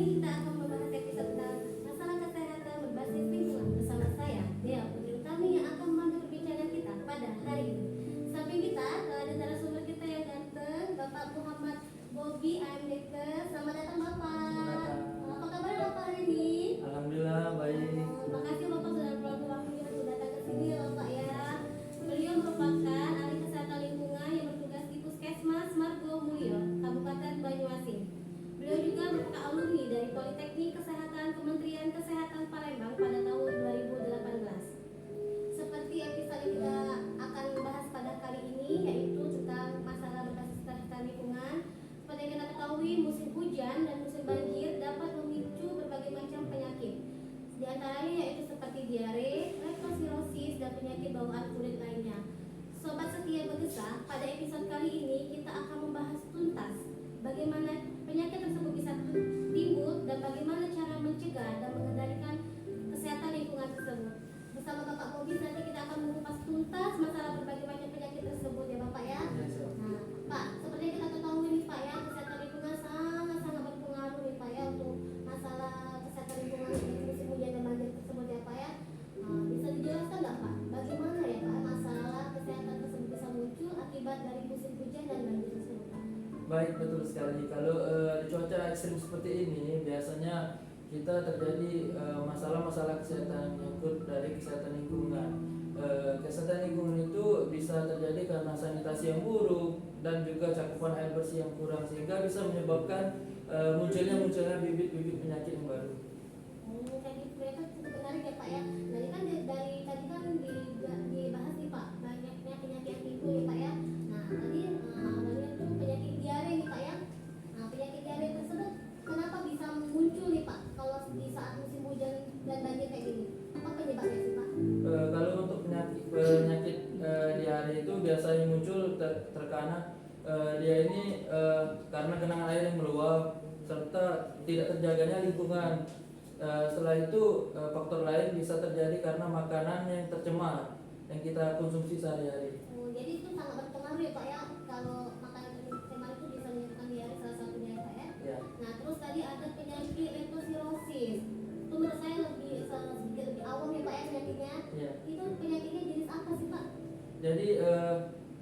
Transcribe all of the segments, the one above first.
ini kita akan membahas episode tentang masalah kesehatan berbasis lingkungan bersama saya, Dea Putri Utami, yang akan memandu perbincangan kita pada hari ini. Samping kita ada narasumber kita yang ganteng, Bapak Muhammad Bobi AMDK. Selamat datang Bapak. Apa kabar Bapak hari ini? Alhamdulillah baik. Terima kasih Bapak sudah meluangkan waktunya untuk datang ke sini ya Bapak ya. Beliau merupakan ahli kesehatan lingkungan yang bertugas di Puskesmas Margo Mulyo, Kabupaten Banyuasin. Beliau juga merupakan alumni dari Politeknik Kesehatan Kementerian Kesehatan Palembang pada tahun 2018. Seperti episode yang kita akan bahas pada kali ini, yaitu tentang masalah berbasis kesehatan lingkungan. Seperti yang kita ketahui, musim hujan dan musim banjir dapat memicu berbagai macam penyakit. Di antaranya yaitu seperti diare, leptospirosis, dan penyakit bawaan kulit lainnya. Sobat setia bergesah, pada episode kali ini kita akan membahas tuntas bagaimana penyakit tersebut bisa timbul dan bagaimana cara mencegah dan mengendalikan kesehatan lingkungan tersebut. Bersama Bapak Bobi nanti kita akan mengupas tuntas masalah berbagai macam penyakit tersebut ya Bapak ya. Nah, Pak, seperti yang kita ketahui nih Pak ya, kesehatan lingkungan sangat berpengaruh nih Pak ya untuk masalah kesehatan lingkungan di musim hujan dan banjir tersebut ya Pak ya. Nah, bisa dijelaskan nggak Pak, bagaimana ya Pak masalah kesehatan tersebut bisa muncul akibat dari musim hujan dan banjir tersebut Pak? Baik, betul sekali. Kalau di cuaca ekstrim seperti ini, biasanya kita terjadi masalah-masalah kesehatan nyangkut dari kesehatan lingkungan. Kesehatan lingkungan itu bisa terjadi karena sanitasi yang buruk dan juga cakupan air bersih yang kurang, sehingga bisa menyebabkan munculnya bibit-bibit penyakit yang baru. Kayak gitu ya kan cukup menarik ya Pak ya. Dari kan dari tadi kan dibahas nih Pak, banyaknya penyakit yang timbul ya Pak ya. Nah tadi awalnya tuh penyakit diare nih Pak ya. Nah penyakit diare tersebut kenapa bisa muncul nih Pak kalau di saat musim hujan dan banjir kayak gini? Apa penyebabnya sih Pak? Kalau untuk penyakit diare itu biasanya muncul terkena dia ini karena genangan air yang meluap serta tidak terjaganya lingkungan. Setelah itu faktor lain bisa terjadi karena makanan yang tercemar yang kita konsumsi sehari-hari. Jadi itu sangat berpengaruh ya Pak ya, kalau makanan tercemar itu bisa menyebabkan diare salah satunya ya Pak ya. Ya. Nah terus tadi ada penyakit leptospirosis. Itu menurut saya sedikit lebih awam ya Pak ya penyakitnya. Ya. Itu penyakitnya jenis apa sih Pak? Jadi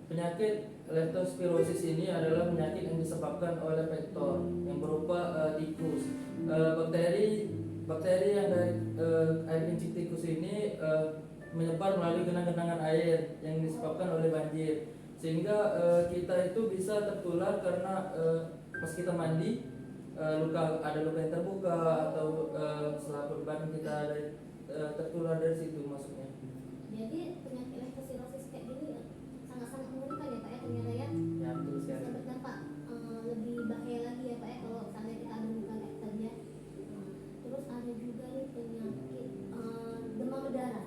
penyakit leptospirosis ini adalah penyakit yang disebabkan oleh vektor yang berupa tikus. Bakteri yang dari air kencing tikus ini menyebar melalui genangan air yang disebabkan oleh banjir, sehingga kita itu bisa tertular karena pas kita mandi ada luka yang terbuka atau selaput ban kita ada tertular dari situ masuknya. Jadi penyakit leptospirosis kayak gini sangat-sangat mengerikan ya Pak ya ternyata ya. Ya, betul Bisa sekali. berdampak lebih bahaya lagi ya Pak ya kalau misalnya kita ada luka kayak tadi ya. Nah, terus ada juga nih penyakit demam berdarah.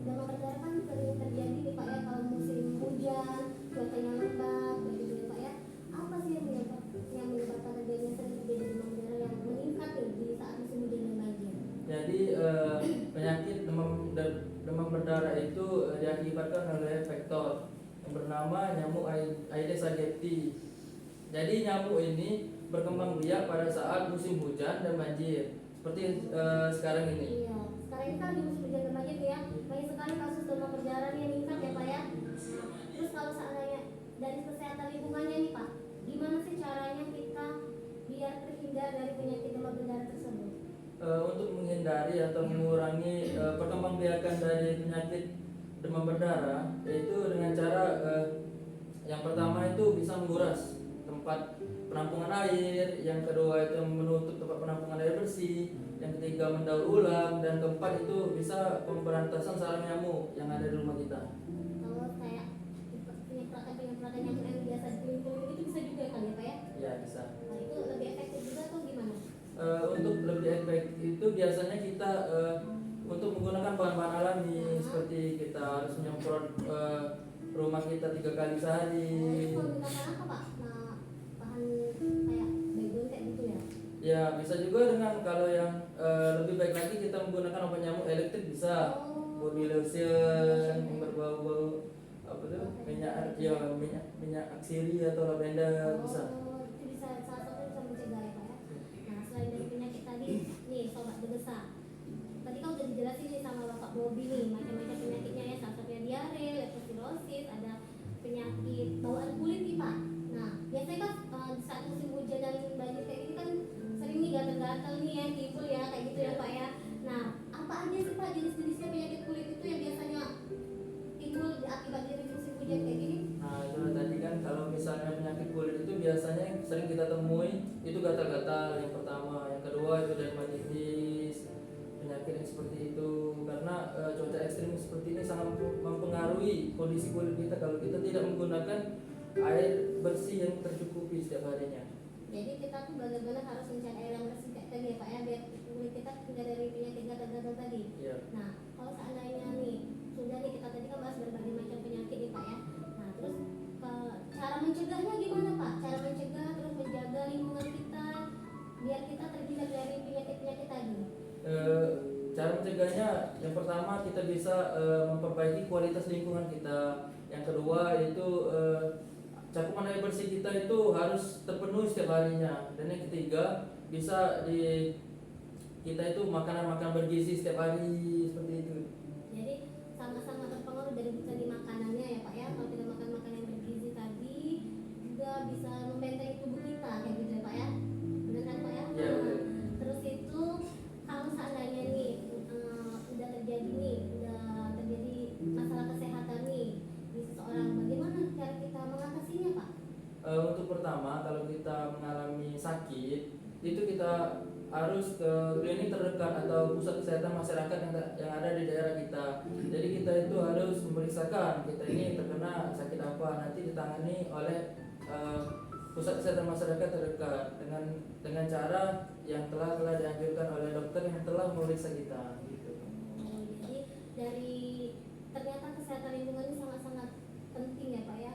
Demam berdarah kan sering terjadi nih Pak ya kalau musim hujan, cuacanya lembab kayak gitu ya Pak ya. Apa sih yang menyebabkan terjadinya sering terjadi demam berdarah yang meningkat nih di saat musim hujan dan banjir? Jadi penyakit demam berdarah itu diakibatkan oleh vektor yang bernama nyamuk Aedes aegypti. Jadi nyamuk ini berkembang biak pada saat musim hujan dan banjir, seperti sekarang ini. Iya, sekarang ini kan di musim hujan dan banjir ya, banyak sekali kasus demam berdarah yang meningkat ya Pak ya. Terus kalau seandainya dari kesehatan lingkungannya nih Pak, gimana sih caranya kita biar terhindar dari penyakit demam berdarah tersebut? Untuk menghindari atau mengurangi perkembangbiakan dari penyakit demam berdarah, yaitu dengan cara yang pertama itu bisa menguras tempat penampungan air, yang kedua itu menutup tempat penampungan air bersih, yang ketiga mendaur ulang, dan keempat itu bisa pemberantasan sarang nyamuk yang ada di rumah kita. Kalau kayak penyemprotan nyamuk yang biasa di lingkungan itu bisa juga kan ya Pak ya? Ya, bisa. Nah itu lebih efektif juga atau gimana? Untuk lebih efektif itu biasanya kita untuk menggunakan bahan-bahan alami, seperti kita harus menyemprot rumah kita 3 kali sehari. Terus menggunakan apa Pak? Nah, bahan kayak baygon kayak gitu ya? Ya, bisa juga dengan kalau yang lebih baik lagi kita menggunakan obat nyamuk elektrik bisa. Body lotion yang berbau-bau apa tuh? Minyak aksiri atau lavender bisa. Itu bisa salah satu bisa mencegah ya Pak ya. Nah selain jelasin nih sama Bapak Bobi nih macam-macam penyakitnya ya, salah satunya diare, leptospirosis, ada penyakit bawaan kulit nih Pak. Nah biasanya kan saat musim hujan dan banjir kayak gini kan sering nih gatal-gatal nih ya timbul ya kayak gitu ya Pak ya. Nah apa aja sih Pak jenis-jenisnya penyakit kulit itu yang biasanya timbul akibat dari musim hujan kayak gini? Nah itu tadi kan kalau misalnya penyakit kulit itu biasanya yang sering kita temui itu gatal-gatal yang pertama, yang kedua itu dermatitis, penyakit yang seperti itu karena cuaca ekstrim seperti ini sangat mempengaruhi kondisi kulit kita kalau kita tidak menggunakan air bersih yang tercukupi setiap harinya. Jadi kita tuh benar-benar harus mencari air yang bersih kayak tadi ya Pak ya, biar kulit kita tidak dari penyakit gatal-gatal tadi. Iya. Nah kalau seandainya nih sudah nih kita tadi kan bahas berbagai macam penyakit nih Pak ya. Nah terus cara mencegahnya gimana Pak? Cara mencegah terus menjaga lingkungan kita biar kita terhindar dari penyakit-penyakit tadi. Cara mencegahnya yang pertama kita bisa memperbaiki kualitas lingkungan kita. Yang kedua itu cakupan air bersih kita itu harus terpenuhi setiap harinya. Dan yang ketiga bisa kita itu makanan-makanan bergizi setiap hari seperti itu. Jadi sama-sama terpengaruh dari segi makanannya ya Pak ya. Kalau kita makan makanan yang bergizi tadi juga bisa membentengi tubuh kita kayak gitu ya Pak ya. Benar kan Pak ya? Iya, betul. Terus itu kalau seandainya nih udah terjadi masalah kesehatan nih di seseorang, bagaimana cara kita mengatasinya Pak? Untuk pertama kalau kita mengalami sakit itu kita harus ke klinik terdekat atau pusat kesehatan masyarakat yang ada di daerah kita. Jadi kita itu harus memeriksakan kita ini terkena sakit apa, nanti ditangani oleh pusat kesehatan masyarakat terdekat dengan cara yang telah dianjurkan oleh dokter yang telah memeriksa kita gitu. Jadi dari ternyata kesehatan lingkungan ini sangat-sangat penting ya Pak ya,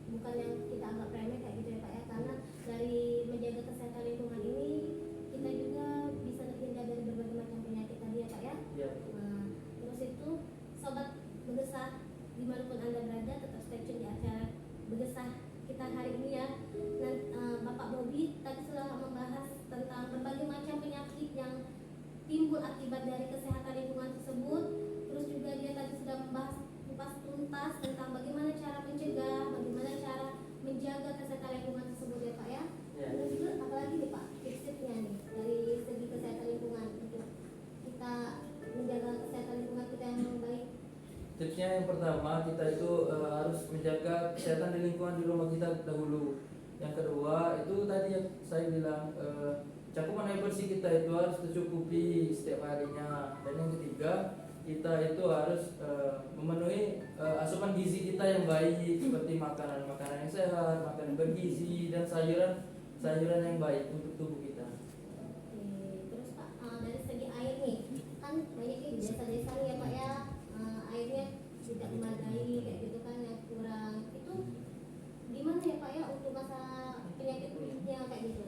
bukan yang kita anggap remeh kayak gitu ya Pak ya, karena dari menjaga kesehatan lingkungan ini kita juga bisa terhindar dari berbagai macam penyakit tadi ya Pak ya. Ya. Nah, terus itu sobat Begesah dimanapun Anda berada tetap stay tune di acara Begesah kita hari ini ya. Dan Bapak Bobi tadi sudah membahas tentang berbagai macam penyakit yang timbul akibat dari kesehatan lingkungan tersebut. Terus juga dia tadi sudah membahas kupas tuntas tentang bagaimana cara mencegah, bagaimana cara menjaga kesehatan lingkungan tersebut ya Pak ya. Ya. Terus juga apalagi nih Pak tips-tipsnya nih dari segi kesehatan lingkungan untuk kita menjaga kesehatan lingkungan kita yang baik. Tipsnya yang pertama kita itu harus menjaga kesehatan di lingkungan di rumah kita dahulu. Yang kedua itu tadi yang saya bilang cakupan air bersih kita itu harus tercukupi setiap harinya. Dan yang ketiga kita itu harus memenuhi asupan gizi kita yang baik seperti makanan-makanan yang sehat, makanan bergizi dan sayuran yang baik untuk tubuh kita. Oke, terus Pak dari segi air nih kan banyak di desa-desa nih ya Pak ya, airnya tidak memadai kayak gitu kan, yang kurang itu gimana ya Pak ya untuk masalah penyakit kulitnya kayak gitu.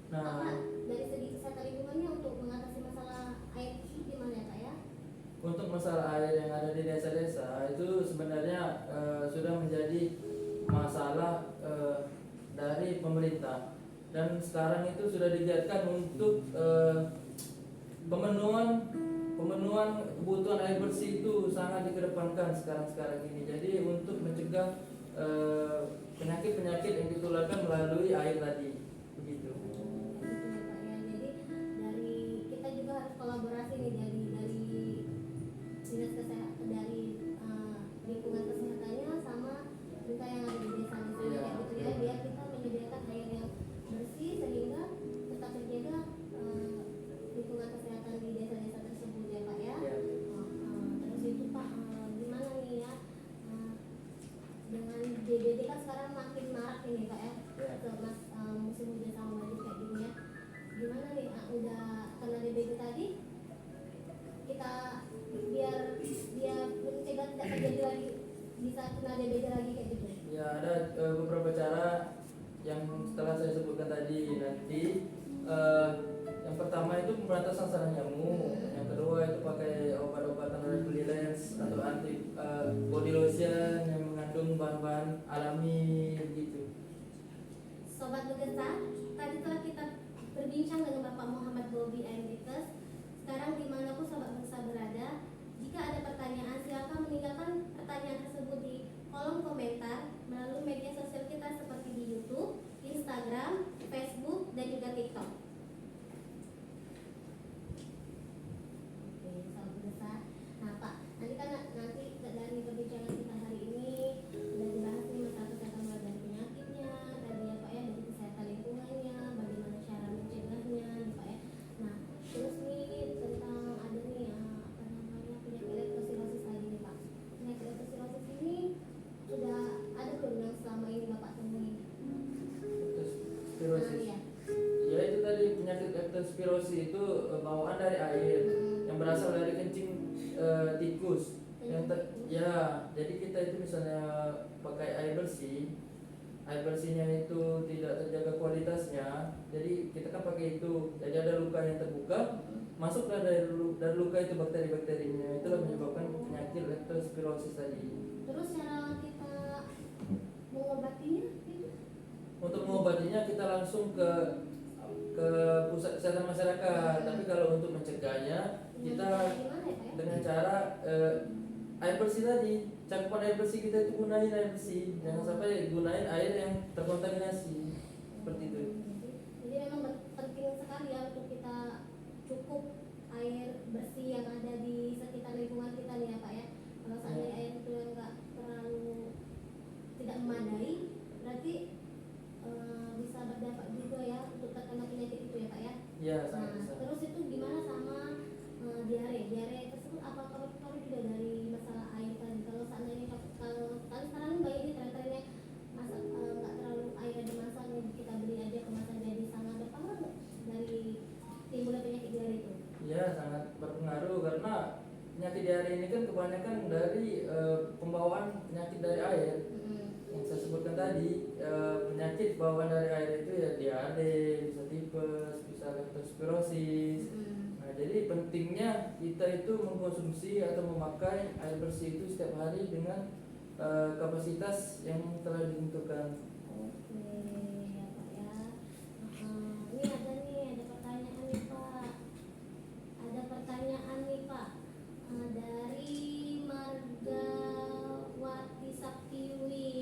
Nah, Apa dari segi kesehatan lingkungannya untuk mengatasi masalah air itu gimana ya Pak ya? untuk masalah air yang ada di desa-desa itu sebenarnya sudah menjadi masalah dari pemerintah dan sekarang itu sudah digiatkan untuk pemenuhan kebutuhan air bersih itu sangat dikedepankan sekarang ini. Jadi untuk mencegah penyakit-penyakit yang ditularkan melalui air tadi begitu. Kayak gitu ya Pak ya. Jadi dari kita juga harus kolaborasi nih dari dinas kesehatan, dari lingkungan kesehatannya sama kita yang ada di desa-desa kayak gitu ya, biar kita menyediakan air yang bersih sehingga tetap terjaga lingkungan kesehatan di desa-desa tersebut ya Pak ya. Ya. Terus itu Pak gimana nih ya dengan DBD kan sekarang makin marak ini Pak ya, Ya. ke musim hujan sama banjir kayak gini ya. Gimana nih udah karena DBD tadi kita biar mencegah tidak terjadi lagi, bisa kena DBD lagi kayak gitu. Ya ada beberapa cara yang setelah saya sebutkan tadi nanti. Yang pertama itu pemberantasan sarang nyamuk, yang kedua itu pakai obat-obatan repellents atau anti body lotion yang mengandung bahan-bahan alami gitu. Sobat Begesah, tadi telah kita berbincang dengan Bapak Muhammad Bobi Ayrites sekarang dimanapun sobat bangsa berada, jika ada pertanyaan silakan meninggalkan pertanyaan tersebut di kolom komentar melalui media sosial kita seperti di YouTube, Instagram, Facebook, dan juga TikTok. Oke, salam besar. Nah Pak, nanti kan nanti dari perbincangan kita hari ini sudah dibahas nih masalah kesehatan mulai dari penyakitnya, tadi ya Pak ya, dari kesehatan lingkungannya, bagaimana cara mencegahnya, nih Pak ya. Nah, terus nih tentang ada nih apa namanya penyakit leptosirosis lagi nih Pak. Penyakit leptosirosis ini sudah ada belum yang selama ini Bapak temui? Leptospirosis. Iya. Ya itu tadi penyakit leptospirosis itu bawaan dari air yang berasal dari kencing tikus. Ya, jadi kita itu misalnya pakai air bersih, air bersihnya itu tidak terjaga kualitasnya, jadi kita kan pakai itu, jadi ada luka yang terbuka, masuklah dari luka itu bakteri-bakterinya, itulah menyebabkan penyakit leptospirosis tadi. Terus cara kita mengobatinya gitu? Untuk mengobatinya kita langsung ke pusat kesehatan masyarakat, tapi kalau untuk mencegahnya kita Gimana ya Pak ya? dengan cara air bersih tadi, cakupan air bersih kita itu gunain air bersih, jangan sampai gunain air yang terkontaminasi seperti itu. Jadi memang penting sekali ya untuk kita cukup air bersih yang ada di sekitar lingkungan kita nih ya Pak ya. Kalau seandainya air itu yang nggak terlalu tidak memadai, berarti bisa berdampak juga ya untuk terkena penyakit itu ya Pak ya. Ya, Nah, sangat bisa. terus itu gimana sama diare? Diare tersebut apakah berpengaruh juga dari masalah air tadi? Kalau seandainya kalau sekarang banyak ini tren-trennya masak nggak terlalu air ada masaknya kita beli aja kemasan jadi sangat berpengaruh nggak dari timbulnya penyakit diare itu? Ya, sangat berpengaruh karena penyakit diare ini kan kebanyakan dari pembawaan penyakit dari air. Yang saya sebutkan tadi, penyakit bawaan dari air itu ya diare, bisa tipes, bisa leptospirosis. Nah, jadi pentingnya kita itu mengkonsumsi atau memakai air bersih itu setiap hari dengan kapasitas yang telah ditentukan. Oke ya Pak ya. Ini ada pertanyaan nih Pak. Ada pertanyaan nih Pak dari Margawati Saktiwi.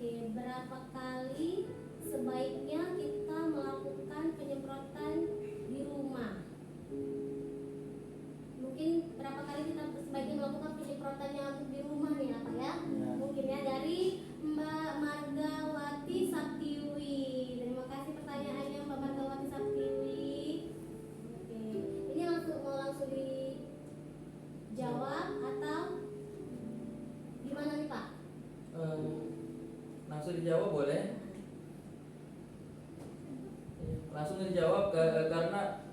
Oke, berapa kali sebaiknya kita melakukan penyemprotan di rumah? Mungkin berapa kali kita sebaiknya melakukan penyemprotan nyamuk di rumah nih ya Pak ya? Ya. Mungkin ya dari Mbak Margawati Saktiwi. Terima kasih pertanyaannya Mbak Margawati Saktiwi. Oke, ini mau langsung dijawab atau gimana nih Pak? Langsung dijawab boleh? Langsung dijawab karena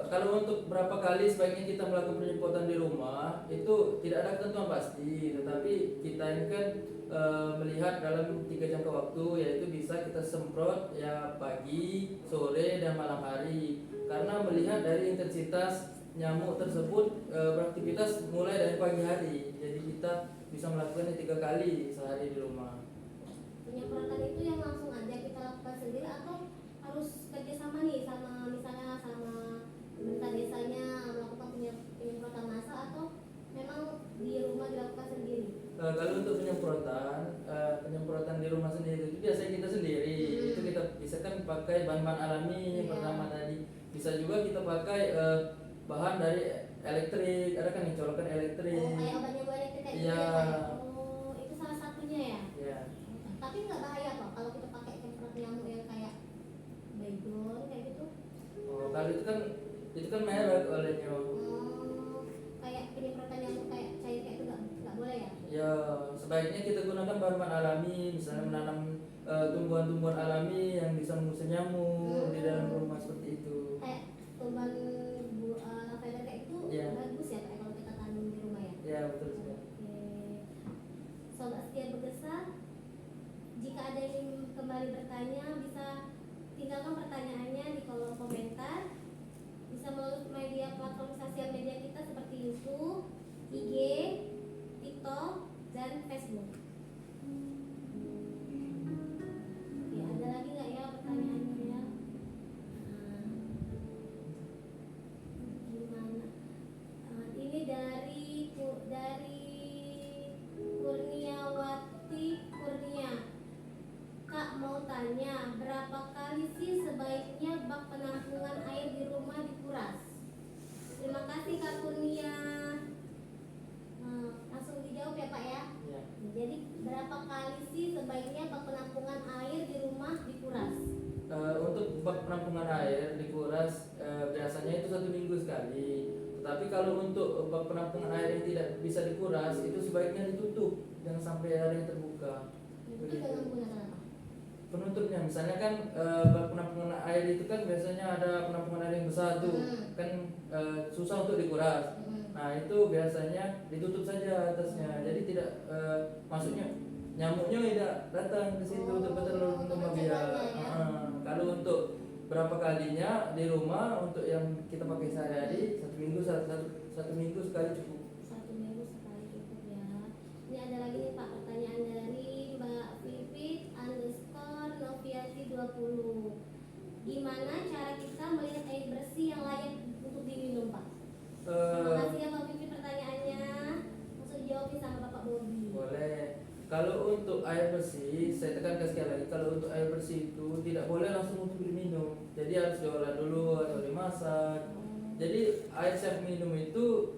kalau untuk berapa kali sebaiknya kita melakukan penyemprotan di rumah itu tidak ada ketentuan pasti, tetapi kita ini kan melihat dalam 3 jangka waktu, yaitu bisa kita semprot ya pagi, sore, dan malam hari, karena melihat dari intensitas nyamuk tersebut beraktivitas mulai dari pagi hari, jadi kita bisa melakukannya 3 kali sehari di rumah. Penyemprotan itu yang langsung aja kita lakukan sendiri atau harus kerjasama nih sama misalnya sama pemerintah desanya melakukan penyemprotan massal atau memang di rumah dilakukan sendiri? Kalau untuk penyemprotan di rumah sendiri itu biasanya kita sendiri. Itu kita bisa kan pakai bahan-bahan alami yang pertama tadi. Bisa juga kita pakai bahan dari elektrik, ada kan yang colokan elektrik. Oh, kayak obatnya bu elektrik kayak gitu Iya. ya Pak ya? Oh, itu salah satunya ya? Ya. Tapi nggak bahaya kok kalau kita pakai penyemprot nyamuk yang kayak baygon kayak gitu? Oh, kalau itu kan merek olehnya. Oh, kayak penyemprotan nyamuk kayak cair kayak itu nggak boleh ya? Ya, sebaiknya kita gunakan bahan-bahan alami, misalnya menanam tumbuhan-tumbuhan alami yang bisa mengusir nyamuk di dalam rumah seperti itu. Kayak tumbuhan lavender kayak itu bagus ya Pak kalau kita tanam di rumah ya? Ya, betul sekali. Oke. Sobat setia berkesan, jika ada yang ingin kembali bertanya bisa tinggalkan pertanyaannya di kolom komentar. Bisa melalui media platform sosial media kita seperti YouTube, IG, TikTok, dan Facebook. Oke, ada lagi nggak ya pertanyaannya ya? air dikuras biasanya itu 1 minggu sekali. Tetapi kalau untuk penampungan air yang tidak bisa dikuras itu sebaiknya ditutup, jangan sampai ada yang terbuka. Itu Begitu. dengan menggunakan apa? Penutupnya misalnya kan penampungan air itu kan biasanya ada penampungan air yang besar tuh kan susah untuk dikuras. Nah itu biasanya ditutup saja atasnya, jadi tidak maksudnya nyamuknya tidak datang ke situ betul-betul untuk membiak. Kalau untuk berapa kalinya di rumah untuk yang kita pakai sehari-hari 1 minggu satu minggu sekali cukup. 1 minggu sekali cukup ya. Ini ada lagi nih Pak pertanyaan dari Mbak Vivit _Novianti 20. Gimana cara kita melihat air bersih yang layak untuk diminum Pak? Terima kasih ya Mbak Vivit pertanyaannya. Langsung dijawabin sama Bapak Bobi. Boleh. Kalau untuk air bersih, saya tekankan sekali lagi, kalau untuk air bersih itu tidak boleh langsung untuk diminum. Jadi harus diolah dulu atau dimasak. Jadi air siap minum itu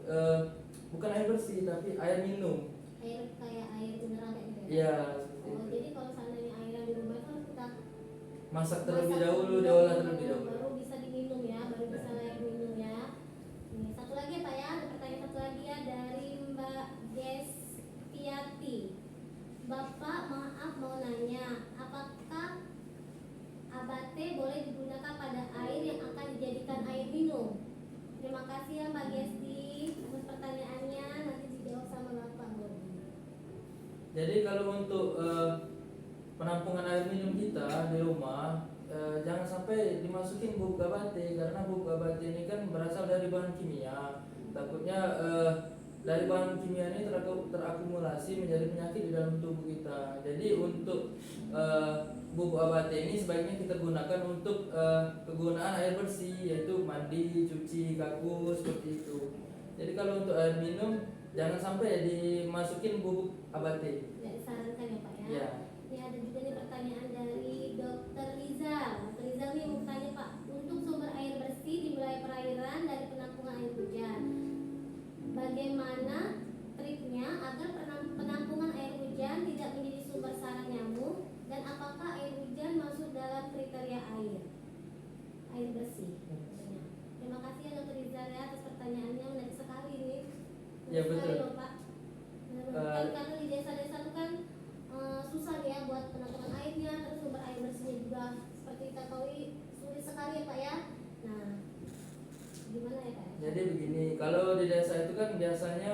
bukan air bersih tapi air minum. Air kayak air mineral kayak gitu ya? Iya, seperti itu. Jadi kalau seandainya air yang di rumah itu harus kita Masak terlebih masak dahulu, diolah terlebih dahulu. baru bisa diminum ya, baru bisa layak minum ya. Nih, satu lagi ya Pak ya, ada pertanyaan satu lagi ya dari Mbak Destiati. Bapak maaf mau nanya, apakah abate boleh digunakan pada air yang akan dijadikan air minum? Terima kasih ya Mbak Gesti atas pertanyaannya, nanti dijawab sama Bapak Bobi. Jadi kalau untuk penampungan air minum kita di rumah jangan sampai dimasukin bubuk abate, karena bubuk abate ini kan berasal dari bahan kimia. Takutnya dari bahan kimia ini terakumulasi menjadi penyakit di dalam tubuh kita. Jadi untuk bubuk abate ini sebaiknya kita gunakan untuk kegunaan air bersih, yaitu mandi, cuci, kakus, seperti itu. Jadi kalau untuk air minum jangan sampai dimasukin bubuk abate. Tidak disarankan ya Pak ya. Ya. Ini ada juga nih pertanyaan dari Dr. Rizal. Dr. Rizal nih mau tanya Pak, untuk sumber air bersih di wilayah perairan dari penampungan air hujan, bagaimana triknya agar penampungan air hujan tidak menjadi sumber sarang nyamuk, dan apakah air hujan masuk dalam kriteria air bersih? Terima kasih ya Dr. Rizal ya atas pertanyaannya, menarik sekali nih. Ya, betul. Loh, Pak. Karena di desa-desa itu kan susah ya buat penampungan airnya, terus sumber air bersihnya juga seperti kita tahu sulit sekali ya Pak ya. Nah, gimana ya Pak? Jadi begini, kalau di desa itu kan biasanya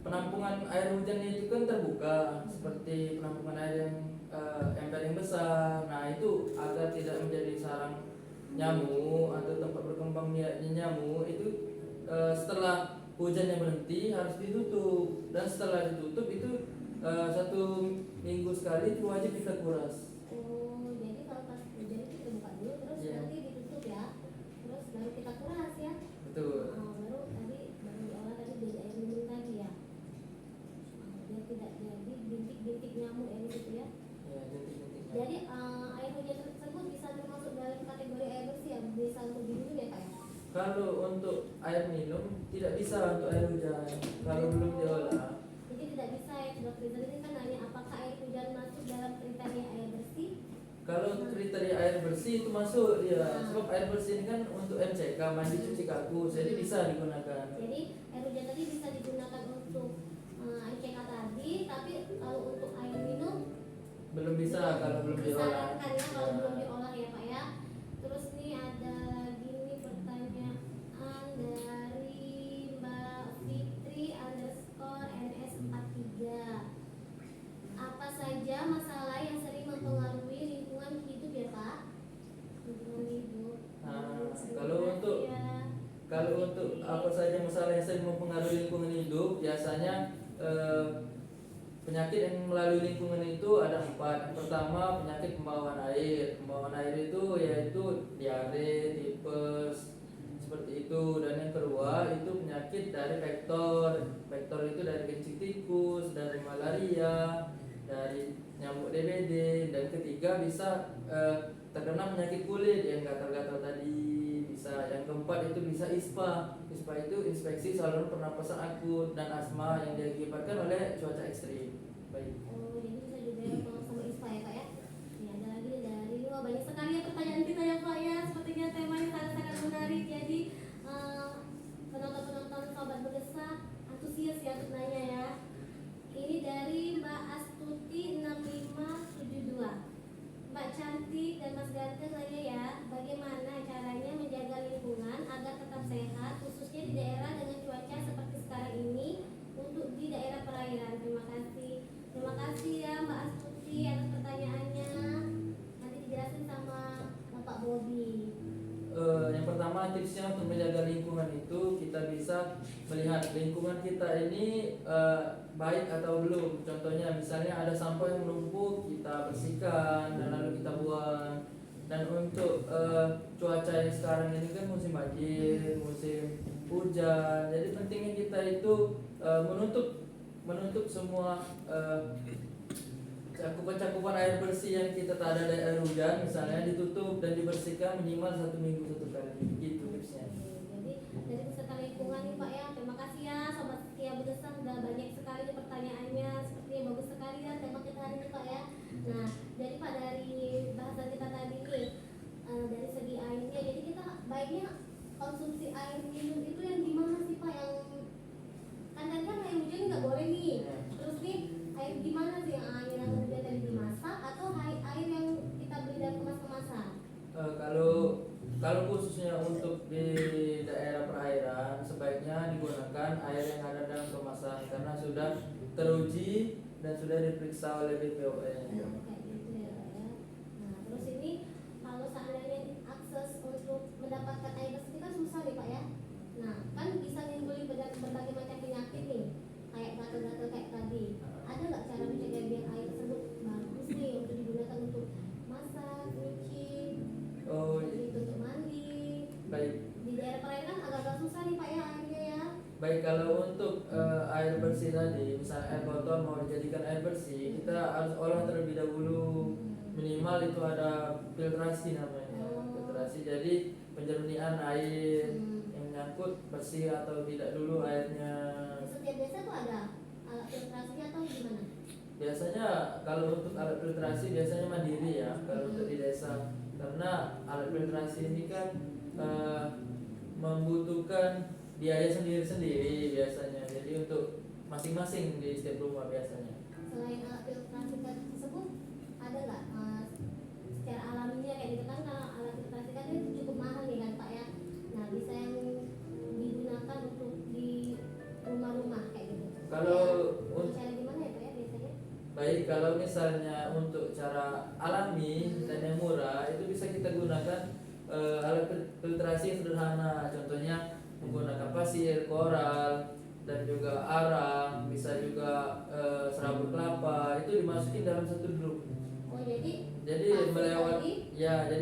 penampungan air hujan itu kan terbuka, seperti penampungan air yang ember yang besar. Nah itu agar tidak menjadi sarang nyamuk atau tempat berkembang biaknya nyamuk itu setelah hujannya berhenti harus ditutup, dan setelah ditutup itu 1 minggu sekali itu wajib kita kuras. Oh, jadi kalau pas hujan itu kita buka dulu, terus Iya. nanti ditutup ya, terus baru kita kuras ya. Betul. Baru diolah tadi jadi air minum tadi ya. Biar tidak jadi bintik-bintik nyamuk ya di situ ya. Ya, jentik-jentiknya. Jadi air hujan tersebut bisa termasuk dalam kategori air bersih ya, bisa untuk diminum ya Pak ya. Kalau untuk air minum tidak bisa untuk air hujan kalau belum diolah. Jadi tidak bisa ya, Dr. Rizal ini kan nanya apakah air hujan masuk dalam kriteria air bersih? Kalau kriteria air bersih itu masuk ya, sebab air bersih ini kan untuk MCK, mandi, cuci, kakus, jadi bisa digunakan. Jadi air hujan tadi bisa digunakan untuk MCK tadi, tapi kalau untuk air minum Belum bisa kalau belum diolah. disarankan ya kalau Ya. belum diolah ya Pak ya. Terus nih ada lagi nih pertanyaan dari Mbak Fitri _NS43. Apa saja masalah yang sering mempengaruhi lingkungan hidup ya Pak? Lingkungan hidup. Nah, Ya. kalau untuk apa saja masalah yang sering mempengaruhi lingkungan hidup, biasanya penyakit yang melalui lingkungan itu ada 4. Yang pertama penyakit pembawaan air. Pembawaan air itu yaitu diare, tipes, seperti itu. Dan yang kedua itu penyakit dari vektor. Vektor itu dari kencing tikus, dari malaria, dari nyamuk DBD. Dan ketiga bisa terkena penyakit kulit yang gatal-gatal tadi. Bisa. Yang keempat itu bisa ISPA. ISPA itu infeksi saluran pernapasan akut dan asma yang diakibatkan oleh cuaca ekstrim. Baik. Oh, jadi bisa juga ya kalau sama ISPA ya Pak ya. Ini ada lagi nih dari banyak sekali ya pertanyaan kita ya Pak ya. Seperti yang pertama tipsnya untuk menjaga lingkungan itu kita bisa melihat lingkungan kita ini baik atau belum. Contohnya misalnya ada sampah yang menumpuk, kita bersihkan dan lalu kita buang. Dan untuk cuaca yang sekarang ini kan musim banjir, musim hujan, jadi pentingnya kita itu menutup semua cakupan air bersih yang kita tak ada dari air hujan misalnya, ditutup dan dibersihkan minimal 1 minggu 1 kali, gitu tipsnya. Jadi dari peserta lingkungan nih Pak ya, terima kasih ya Sobat Setia Berdesah, sudah banyak sekali pertanyaannya, sepertinya bagus sekali ya tema kita hari ini Pak ya. Nah dari bahasan kita tadi nih, dari segi airnya, jadi kita baiknya konsumsi air minum itu yang gimana sih Pak, yang kan tadi kan air hujan nggak boleh nih, terus nih air gimana sih, yang air yang kemudian tadi dimasak atau air yang kita beli dari kemasan? Kalau khususnya untuk di daerah perairan sebaiknya digunakan air yang ada dalam kemasan karena sudah teruji dan sudah diperiksa oleh BPOM. Kayak gitu ya Pak ya. Nah terus ini kalau seandainya akses untuk mendapatkan air bersih kan susah nih Pak ya. Nah kan bisa nimbulin berbagai macam penyakit nih, kayak gatal-gatal kayak tadi. Ada nggak cara mencegah biar air tersebut bagus nih untuk digunakan untuk masak, nyuci, untuk mandi? Baik. Di daerah perairan agak-agak susah nih Pak ya airnya ya. Baik, kalau untuk air bersih tadi, misalnya air kotor mau dijadikan air bersih, kita harus olah terlebih dahulu. Minimal itu ada filtrasi namanya. Filtrasi, jadi penjernihan air yang menyangkut bersih atau tidak dulu airnya. Di setiap desa tuh ada alat filtrasinya atau gimana? Biasanya kalau untuk alat filtrasi biasanya mandiri ya kalau untuk di desa, karena alat filtrasi ini kan membutuhkan biaya sendiri-sendiri biasanya, jadi untuk masing-masing di setiap rumah biasanya. Selain alat filtrasi tersebut, ada nggak secara alaminya kayak gitu kan, kalau alat filtrasi kan itu cukup mahal nih kan Pak ya. Nah bisa yang digunakan untuk di rumah-rumah kayak gitu. Kalau cara gimana ya Pak ya biasanya? Baik, kalau misalnya untuk cara alami dan yang murah itu bisa kita gunakan alat filtrasi yang sederhana, contohnya menggunakan pasir, koral, dan juga arang, bisa juga serabut kelapa, itu dimasukin dalam satu drum. Oh jadi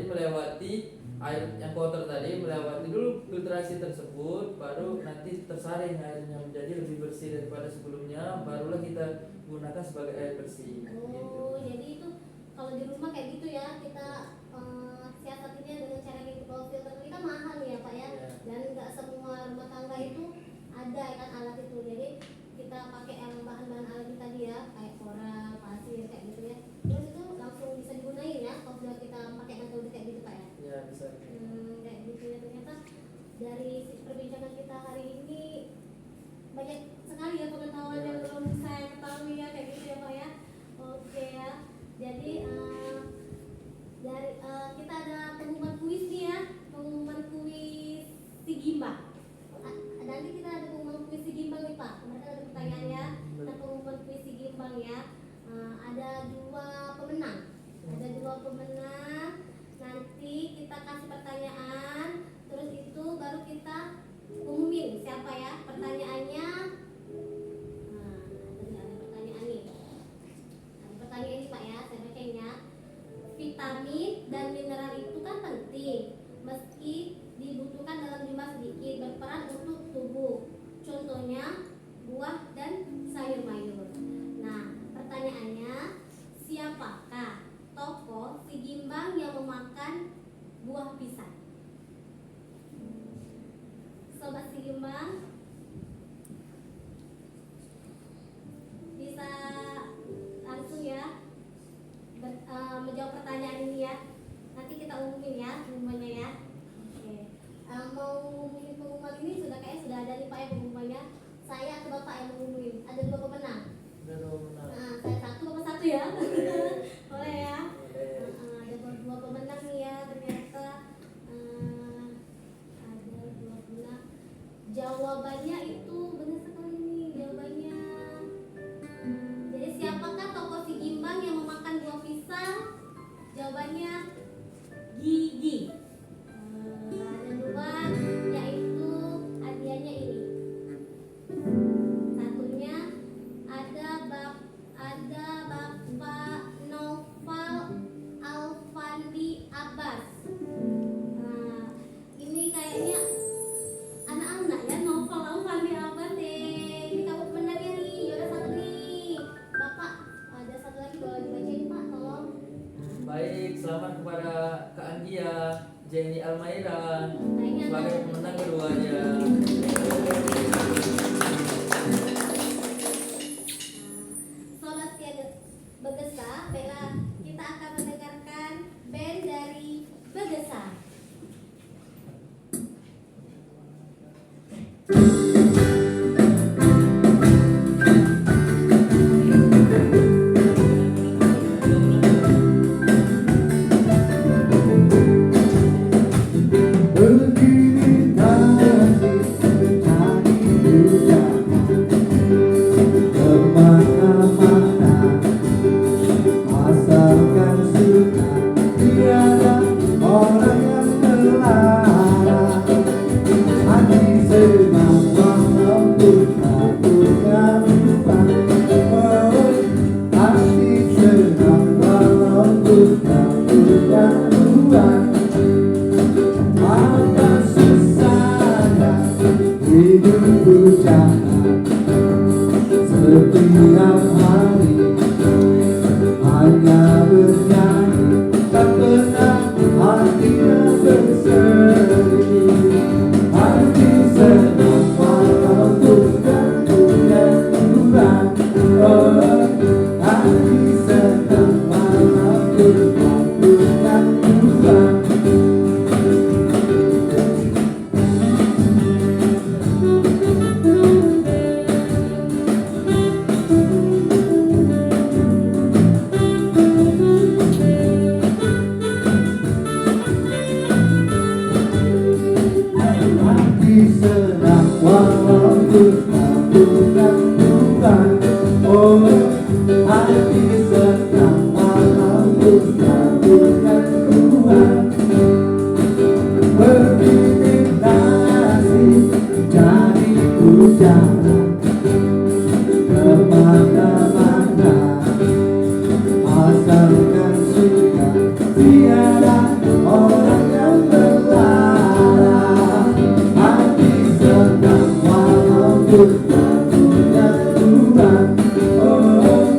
melewati air yang kotor tadi, melewati dulu filtrasi tersebut, baru nanti tersaring airnya menjadi lebih bersih daripada sebelumnya, barulah kita gunakan sebagai air bersih. Oh jadi itu kalau di rumah kayak gitu ya, kita siasatinya dengan cara kayak gitu. Kalau filter ini kan mahal ya Pak ya, dan nggak semua rumah tangga itu ada kan alat itu. Jadi kita pakai yang bahan-bahan alami tadi ya, kayak koral, pasir kayak gitu ya. Terus itu langsung bisa digunain ya kalau sudah kita pakai metode kayak gitu Pak ya. Ya bisa. Kayak gitu ya, ternyata dari perbincangan kita hari ini banyak sekali ya pengetahuan yang belum saya ketahui ya kayak gitu ya Pak ya. Oke ya. Jadi kita ada pengumuman kuis nih ya, pengumuman kuis si Gimbang. Nanti kita ada pengumuman kuis si Gimbang nih Pak. Kemarin ada pertanyaan ya, nah pengumuman kuis si Gimbang ya. Ada dua pemenang. Nanti kita kasih pertanyaan, terus itu baru kita umumin siapa ya pertanyaannya. Ada pertanyaan nih. Pertanyaan ini Pak ya, saya bacain ya. Vitamin dan mineral itu kan penting, meski dibutuhkan dalam jumlah sedikit, berperan untuk tubuh. Contohnya buah dan sayur mayur. Nah, pertanyaannya, siapakah tokoh si Gimbang yang memakan buah pisang? Sobat si Gimbang bisa langsung ya menjawab pertanyaan ini ya. Nanti kita umumin ya pengumumannya ya. Oke. Mau ngumumin pengumuman ini sudah ada nih Pak ya pengumumannya. Saya atau Bapak yang mengumumin. Ada dua pemenang. Nah, saya satu, Bapak satu ya. Boleh ya. Ada dua pemenang nih ya ternyata. Ada dua pemenang. Jawabannya itu benar sekali nih jawabannya. Jadi siapakah tokoh si Gimbang yang memakan buah pisang? Jawabannya gigi. Ada dua Aidan Nah, ini sebagai antara pemenang kita. keduanya. Solastia Begesa, Bella, kita akan mendengarkan band dari Begesa. Begini kasih mencari hujan kemana-mana, asalkan suka, tiada orang yang melarang. Hati senang walaupun tak punya uang. Oh, hati senang walaupun tak punya uang. Apa susahnya hidup bujana, setiap hari hanya bernyanyi, tak pernah hatinya bersedih. Hati senang walaupun tak punya uang. Oh, hati senang walaupun tak punya uang. Hati senang walaupun tak punya uang. Oh, hati senang walaupun tak punya uang. Begini nasib jadi pujana kemana-mana, asalkan suka, tiada orang yang melarang. Hati senang walaupun tak punya uang. Oh,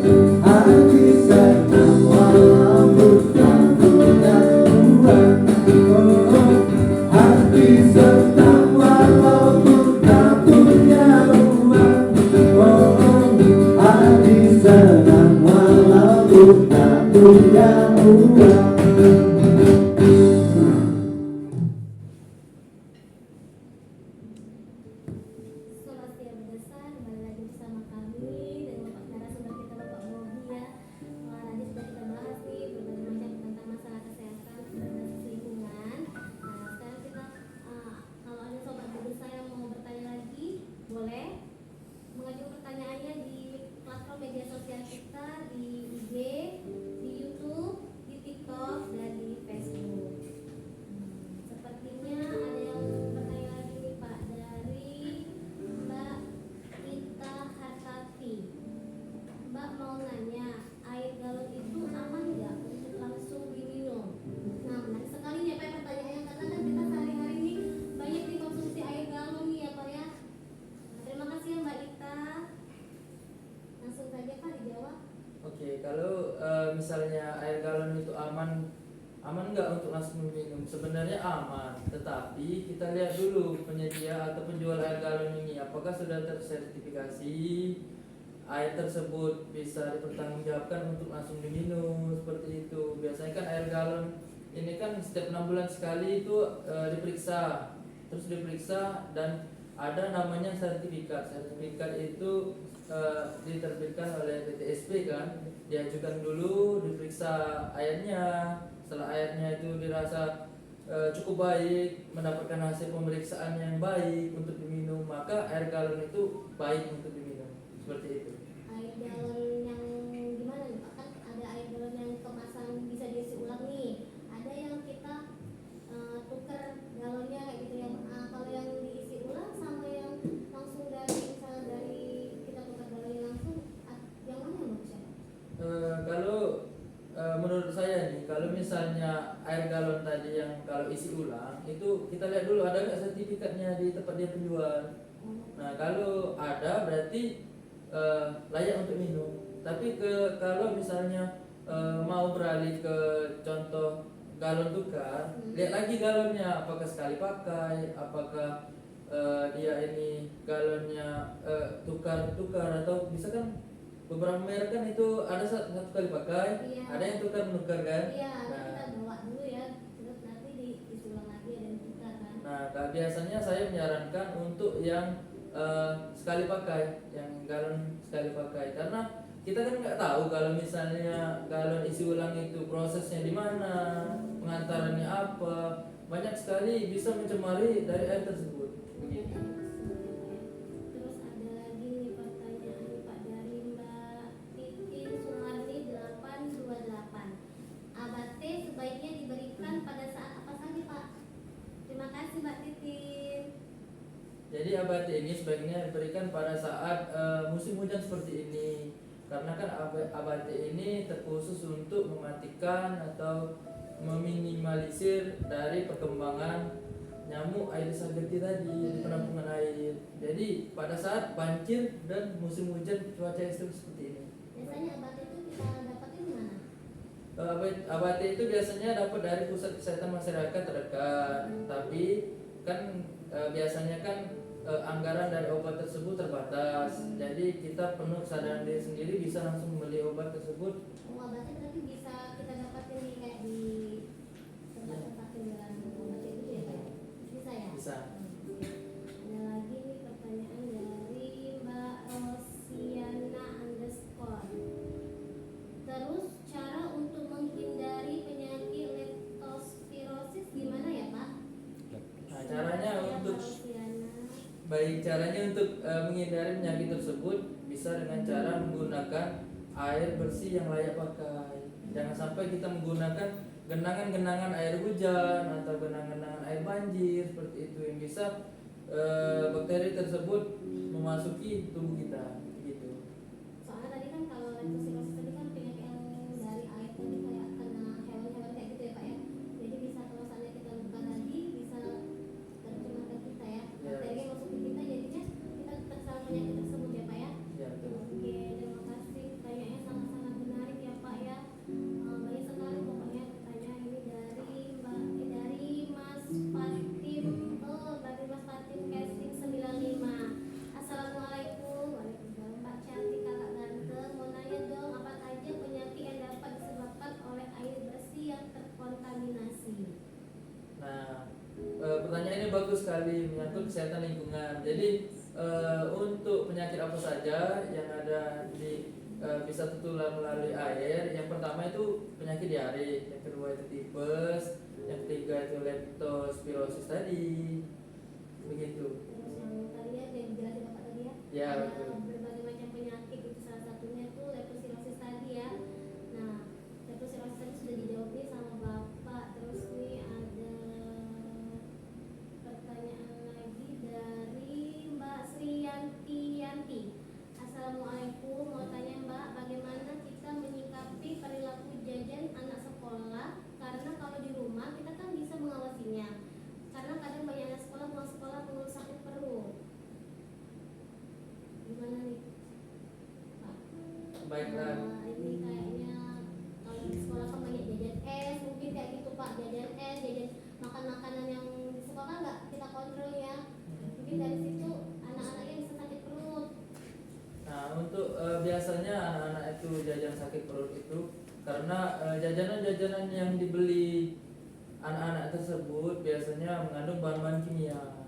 hati senang walaupun tak punya uang. Oh, hati senang walaupun tak punya uang. Oh, hati senang walaupun tak punya uang. Solastia Begesa, kembali lagi bersama kami dengan Bapak narasumber kita Bapak Bobi ya. Tadi sudah kita bahas nih berbagai macam tentang masalah kesehatan dan lingkungan. Nah, sekarang kita kalau ada sobat Begesa yang mau bertanya lagi, boleh mengajukan pertanyaannya di platform media sosial kita di IG, di YouTube, di TikTok, dan di Facebook. Sepertinya ada yang bertanya lagi nih Pak dari Mbak Ita Hartati. Mbak mau nanya, air galon itu aman nggak untuk langsung diminum? Nah, menarik sekali nih Pak pertanyaannya, karena kan kita sehari-hari ini banyak dikonsumsi air galon nih ya Pak ya. Nah, terima kasih ya Mbak Ita. Langsung saja Pak dijawab. Oke, kalau misalnya air galon itu aman nggak untuk langsung minum? Sebenarnya aman, tetapi kita lihat dulu penyedia atau penjual air galon ini apakah sudah tersertifikasi air tersebut bisa dipertanggungjawabkan untuk langsung diminum, seperti itu. Biasanya kan air galon ini kan setiap 6 bulan sekali itu diperiksa, terus diperiksa dan ada namanya sertifikat. Sertifikat itu diterbitkan oleh PTSP kan, diajukan dulu, diperiksa airnya. Setelah airnya itu dirasa cukup baik, mendapatkan hasil pemeriksaan yang baik untuk diminum, maka air galon itu baik untuk diminum, seperti itu. Air galon yang gimana nih Pak? Kan ada air galon yang kemasan bisa diisi ulang nih. Ada yang kita tuker galonnya kayak gitu ya. Kalau yang diisi ulang sama yang langsung dari misalnya dari kita tukar galonnya langsung, yang mana yang bagus ya Pak? Kalau menurut saya nih, kalau misalnya air galon tadi yang kalau isi ulang itu kita lihat dulu ada nggak sertifikatnya di tempat dia penjual. Nah kalau ada berarti layak untuk minum. Tapi kalau misalnya mau beralih ke contoh galon tukar, lihat lagi galonnya apakah sekali pakai, apakah dia ini galonnya tukar atau bisa kan beberapa merek kan itu ada satu kali pakai, Iya. ada yang tukar menukar kan. Iya, Nah, kita bawa dulu ya, terus nanti diisi ulang lagi ada yang tukar kan. nah, biasanya saya menyarankan untuk yang sekali pakai, yang galon sekali pakai, karena kita kan nggak tahu kalau misalnya galon isi ulang itu prosesnya di mana, pengantarannya apa, banyak sekali bisa mencemari dari air tersebut. Begitu. Terus ada lagi nih pertanyaan nih Pak dari Mbak Titin Sumarni 828. ABATE sebaiknya diberikan pada saat apa saja Pak? Terima kasih Mbak Titin. Jadi ABATE ini sebaiknya diberikan pada saat musim hujan seperti ini, karena kan ABATE ini terkhusus untuk mematikan atau meminimalisir dari perkembangan nyamuk Aedes aegypti tadi di penampungan air. Jadi pada saat banjir dan musim hujan cuaca ekstrim seperti ini. Biasanya ABATE itu kita dapatin di mana? ABATE itu biasanya dapat dari pusat kesehatan masyarakat terdekat, tapi kan biasanya kan anggaran dari obat tersebut terbatas. Jadi kita penuh kesadaran diri sendiri bisa langsung membeli obat tersebut. Oh, ABATE berarti bisa kita dapatin di kayak di tempat-tempat penjualan obat itu ya Pak? Bisa ya? Bisa. Ada lagi nih pertanyaan dari Mbak Rosiana _. Terus cara untuk menghindari penyakit leptospirosis gimana ya Pak? Nah, caranya Ya, untuk Mbak Rosiana. caranya untuk menghindari penyakit tersebut bisa dengan cara menggunakan air bersih yang layak pakai. Jangan sampai kita menggunakan genangan-genangan air hujan atau genangan-genangan air banjir seperti itu yang bisa bakteri tersebut memasuki tubuh kita gitu. Soalnya tadi kan kalau leptospirosis tadi kan penyakit yang dari air tadi kayak kena hewan-hewan kayak gitu ya Pak ya. Jadi bisa kalau misalnya kita buka tadi bisa tercemar ke kita ya. Ya. Bakteri yang masuk ke kita jadinya kita terserang penyakit tersebut ya Pak ya. Ya betul. Oke, terima kasih. Pertanyaannya sangat-sangat menarik ya Pak ya. Banyak sekali pokoknya pertanyaan ini dari Mas Fatim. Dari Mas Fatim casting 95. Assalamualaikum. Waalaikumsalam Pak Cantik kakak ganteng. Mau nanya dong apa saja penyakit yang dapat disebabkan oleh air bersih yang terkontaminasi? Nah, pertanyaan ini bagus sekali menyangkut kesehatan lingkungan. Jadi untuk penyakit apa saja yang ada di bisa tertular melalui air. Yang pertama itu penyakit diare, yang kedua itu tipes, yang ketiga itu leptospirosis tadi. Begitu. Terus yang tadi ya yang dijelasin Bapak tadi ya. Ya, Ada betul. berbagai macam penyakit itu salah satunya tuh leptospirosis tadi ya. Nah, leptospirosis tadi sudah dijawab nih sama Bapak. Terus nih ada pertanyaan lagi dari Mbak Sriyanti. Assalamualaikum, mau tanya Mbak, bagaimana kita menyikapi perilaku jajan anak sekolah? Karena kalau di rumah kita kan bisa mengawasinya. Karena kadang banyak anak sekolah pulang sekolah mengeluh sakit perut. Gimana nih, Pak? Baiklah. Nah, ini kayaknya kalau di sekolah kan banyak jajan es, mungkin kayak gitu Pak, jajan es, jajan makan makanan yang di sekolah kan nggak kita kontrol ya. Mungkin dari situ anak-anaknya bisa sakit perut. Nah, untuk biasanya anak-anak itu jajan sakit perut itu karena jajanan-jajanan yang dibeli anak-anak tersebut biasanya mengandung bahan-bahan kimia.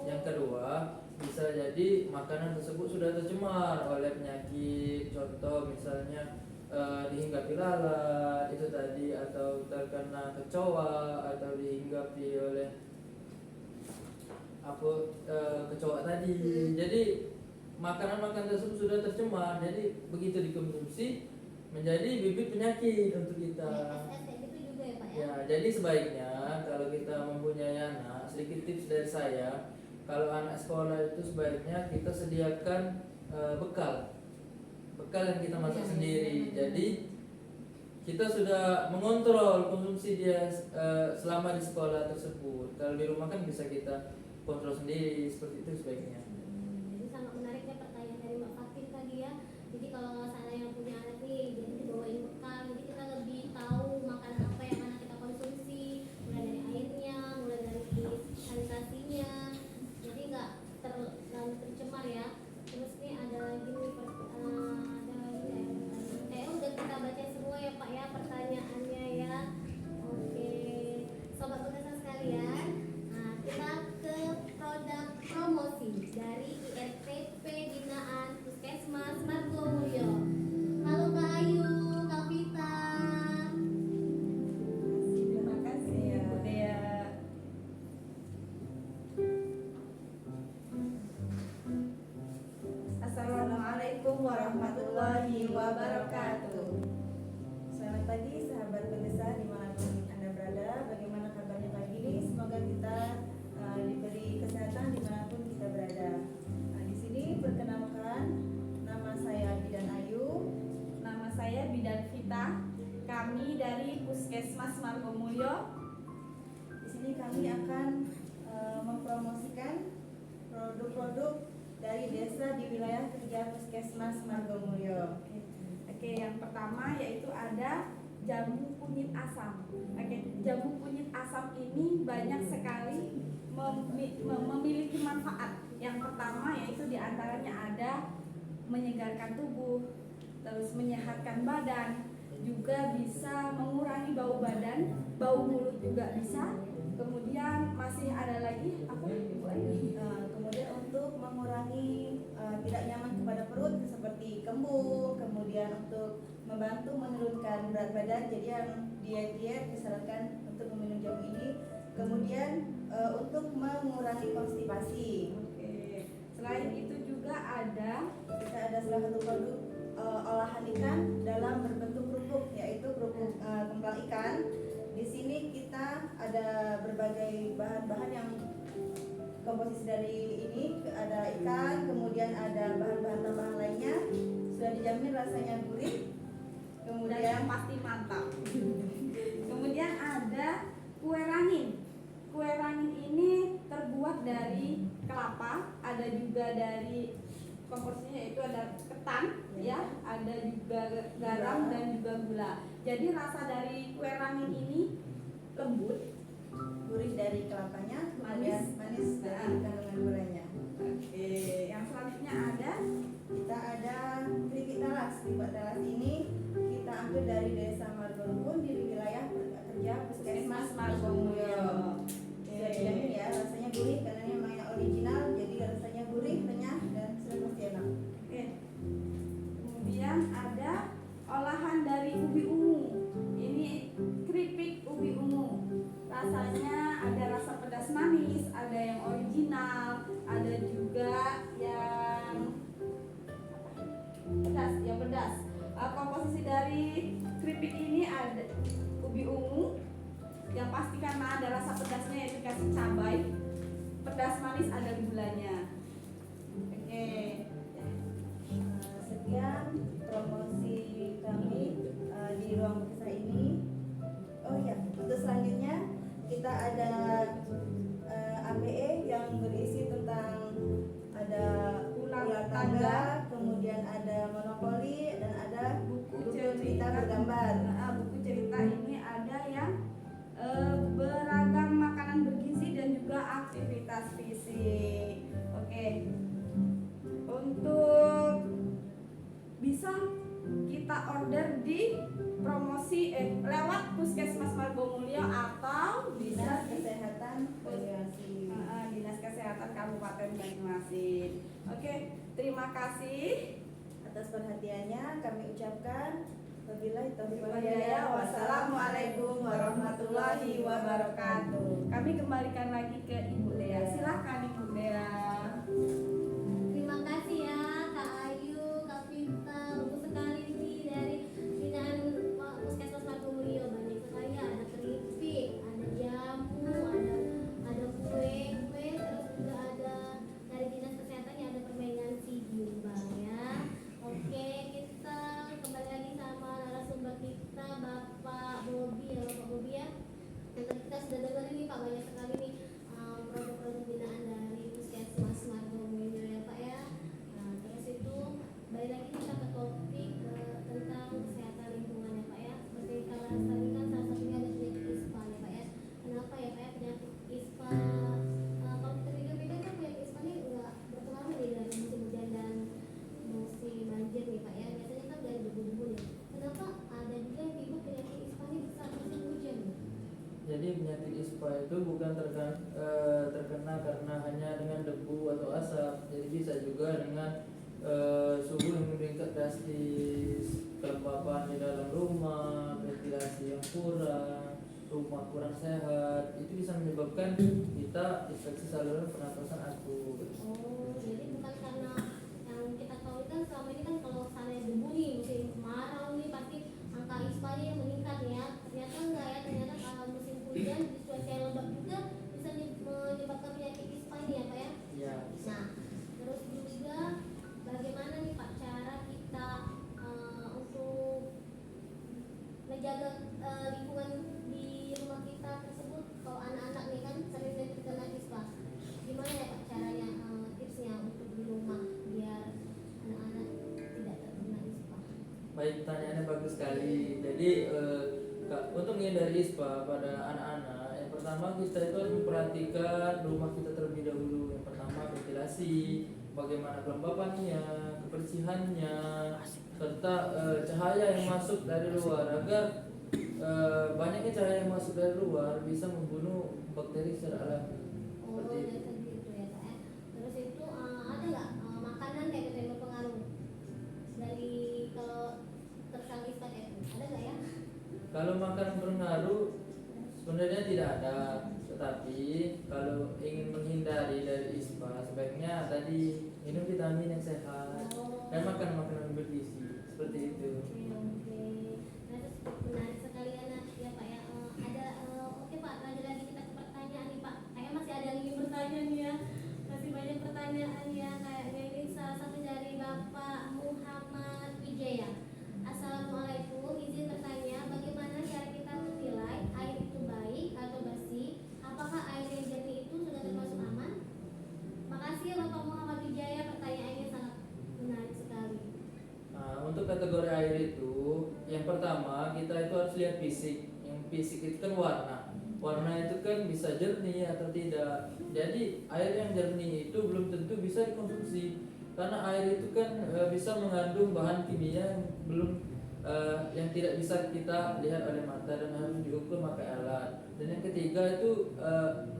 Yang kedua, bisa jadi makanan tersebut sudah tercemar oleh penyakit, contoh misalnya dihinggapi lalat itu tadi, atau terkena kecoa, atau dihinggapi oleh kecoa tadi. Jadi makanan-makanan tersebut sudah tercemar, jadi begitu dikonsumsi menjadi bibit penyakit untuk kita. Es kayak gitu juga ya Pak ya? Ya, jadi sebaiknya kalau kita mempunyai anak, sedikit tips dari saya, kalau anak sekolah itu sebaiknya kita sediakan bekal yang kita masak sendiri. Jadi kita sudah mengontrol konsumsi dia selama di sekolah tersebut. Kalau di rumah kan bisa kita kontrol sendiri, seperti itu sebaiknya. Jadi sangat menariknya pertanyaan dari Mbak Fatin tadi ya. Jadi kalau saya yang punya anak nih, jadi dibawain bekal, jadi kita lebih tahu makanan apa yang anak kita konsumsi. wabarakatuh. Selamat pagi sahabat pedesa dimanapun Anda berada. Bagaimana kabarnya pagi ini? Semoga kita diberi kesehatan dimanapun kita berada. Di sini perkenalkan, nama saya Bidan Ayu. Nama saya Bidan Vita. Kami dari Puskesmas Margomulyo. Di sini kami akan mempromosikan produk-produk dari desa di wilayah kerja Puskesmas Margomulyo. Oke, yang pertama yaitu ada jamu kunyit asam. Oke, jamu kunyit asam ini banyak sekali memiliki manfaat. Yang pertama yaitu diantaranya ada menyegarkan tubuh, terus menyehatkan badan, juga bisa mengurangi bau badan, bau mulut juga bisa. Kemudian masih ada lagi apa Ibu Ayu? Kemudian untuk mengurangi tidak nyaman kepada perut seperti kembung, kemudian untuk membantu menurunkan berat badan, jadi yang diet disarankan untuk meminum jamu ini. Kemudian untuk mengurangi konstipasi. Oke. Selain itu juga kita ada salah satu produk olahan ikan dalam berbentuk kerupuk, yaitu kerupuk kembang ikan. Di sini kita ada berbagai bahan-bahan yang komposisi dari ini, ada ikan, kemudian ada bahan-bahan tambahan lainnya. Sudah dijamin rasanya gurih. dan Kemudian yang pasti mantap. Kemudian ada kue rangin. Kue rangin ini terbuat dari kelapa, ada juga dari komposisinya yaitu ada ketan, ya, ada juga garam dan juga gula. Jadi rasa dari kue rangin ini lembut, gurih dari kelapanya, kemudian manis dari kandungan gulanya. Oke, yang selanjutnya ada Kita ada keripik talas. Keripik talas ini kita ambil dari desa Margorukun di wilayah kerja Puskesmas Margomulyo. Sudah dijamin ya, rasanya gurih karena ini memang yang original, jadi rasanya gurih, renyah, dan sudah pasti enak. Oke. Kemudian ada olahan dari ubi ungu. Ini keripik ubi ungu. Rasanya ada rasa pedas manis, ada yang original, ada juga yang pedas, yang pedas. Komposisi dari keripik ini ada ubi ungu, yang pasti karena ada rasa pedasnya yaitu kasih cabai, pedas manis, ada gulanya. Oke. Sekian promosi kami di ruang kisah ini. Oh ya, untuk selanjutnya kita ada APE yang berisi tentang ada ular tangga, kemudian ada monopoli, dan ada buku cerita bergambar. Buku cerita ini ada yang beragam makanan bergizi dan juga aktivitas fisik. Oke. Untuk bisa kita order di promosi lewat Puskesmas Margomulyo atau Dinas Kesehatan Banyuasin. Dinas Kesehatan Kabupaten Banyuasin. Oke, terima kasih. Atas perhatiannya kami ucapkan wabillahi taufiq wal Hidayah. hidayah. Wassalamualaikum warahmatullahi wabarakatuh. Kami kembalikan lagi ke Ibu Dea. Silakan Ibu Dea. Terima kasih ya Kak Ayu, Kak Vita, bagus sekali nih dari binaan Puskesmas Margomulyo. Banyak sekali ya, ada keripik, ada jamu, ada kue, terus juga ada dari dinas kesehatan yang ada permainan si Gimbal ya. Oke, kita kembali lagi sama narasumber kita Bapak Bobi ya, Bapak Bobi ya. Dan tadi kita sudah dengar ini Pak, banyak sekali nih produk-produk binaan dari Puskesmas Margomulyo ya Pak ya. Nah, terus itu balik lagi kita ke topik tentang kesehatan lingkungan ya Pak ya. Seperti kita bahas tadi kan salah satunya ada penyakit ISPA ya Pak ya. Kenapa ya Pak ya penyakit ISPA? Kalau kita pikir-pikir kan penyakit ISPA ini nggak berpengaruh nih dari musim hujan dan musim banjir nih Pak ya. Biasanya kan dari debu-debu nih. Kenapa ada juga yang timbul penyakit ISPA ini saat musim hujan nih? Jadi penyakit ISPA itu bukan terkena karena hanya dengan debu atau asap. Jadi bisa juga dengan suhu yang meningkat drastis, kelembapan di dalam rumah, ventilasi yang kurang, rumah kurang sehat. Itu bisa menyebabkan kita infeksi saluran pernapasan akut. Oh, jadi bukan karena yang kita tahu kan selama ini kan kalau sana debu nih musim kemarau nih pasti angka ISPA-nya yang meningkat ya. Ternyata enggak ya, ternyata kalau musim hujan di cuaca yang lembab juga bisa menyebabkan penyakit ISPA ini ya Pak ya. Ya. Nah, terus juga bagaimana nih Pak cara kita untuk menjaga lingkungan di rumah kita tersebut kalau anak-anak nih kan sering terkena ISPA. Gimana ya Pak caranya tipsnya untuk di rumah biar anak-anak tidak terkena ISPA? Baik, pertanyaannya bagus sekali. Jadi untuk menghindari ISPA pada anak-anak, yang pertama kita itu harus memperhatikan rumah kita terlebih dahulu. Yang pertama ventilasi, bagaimana kelembapannya, kebersihannya, serta cahaya yang masuk dari luar agar banyaknya cahaya yang masuk dari luar bisa membunuh bakteri secara alami. Oh, Seperti itu. dari gitu ya Pak ya. Terus itu ada nggak makanan kayak gitu yang berpengaruh dari kalau terkena ISPA kayak itu? Ada nggak ya? Kalau makanan berpengaruh sebenarnya tidak ada, tetapi kalau ingin menghindari dari ISPA sebaiknya tadi minum vitamin yang sehat dan makan makanan bergizi seperti itu. Oke. Nah, terus menarik sekali ya Pak ya. Ada oke Pak, lanjut lagi kita ke pertanyaan nih Pak. Kayaknya masih ada yang ingin bertanya nih ya. Masih banyak pertanyaan ya kayaknya ini salah satu dari Bapak Muhammad Wijaya. Assalamualaikum, izin bertanya bagaimana cara kita menilai air itu baik atau bersih? Apakah air yang jernih itu sudah termasuk aman? Makasih ya Bapak Muhammad Wijaya, pertanyaannya sangat menarik sekali. Nah, untuk kategori air itu, yang pertama kita itu harus lihat fisik. Yang fisik itu kan warna. Warna itu kan bisa jernih atau tidak. Jadi air yang jernih itu belum tentu bisa dikonsumsi. Karena air itu kan bisa mengandung bahan kimia yang belum yang tidak bisa kita lihat oleh mata dan harus diukur pakai alat. Dan yang ketiga itu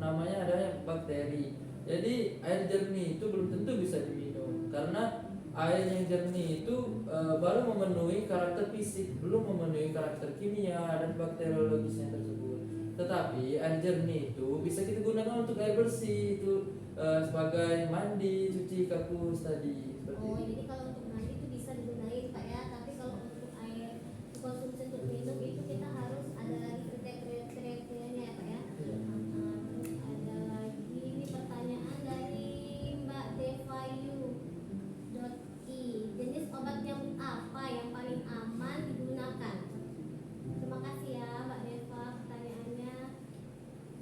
namanya adanya bakteri. Jadi air jernih itu belum tentu bisa diminum karena air yang jernih itu baru memenuhi karakter fisik, belum memenuhi karakter kimia dan bakteriologisnya tersebut. Tetapi air jernih itu bisa kita gunakan untuk air bersih itu sebagai mandi, cuci kakus tadi seperti Oh, itu. jadi kalau untuk mandi itu bisa digunain Pak ya, tapi kalau untuk air konsumsi untuk minum itu kita harus ada lagi kriteria-kriterianya ya Pak ya. Iya. Terus ada lagi ini pertanyaan dari Mbak Devayu .i. Jenis obat nyamuk apa yang paling aman digunakan? Terima kasih ya Mbak Deva pertanyaannya.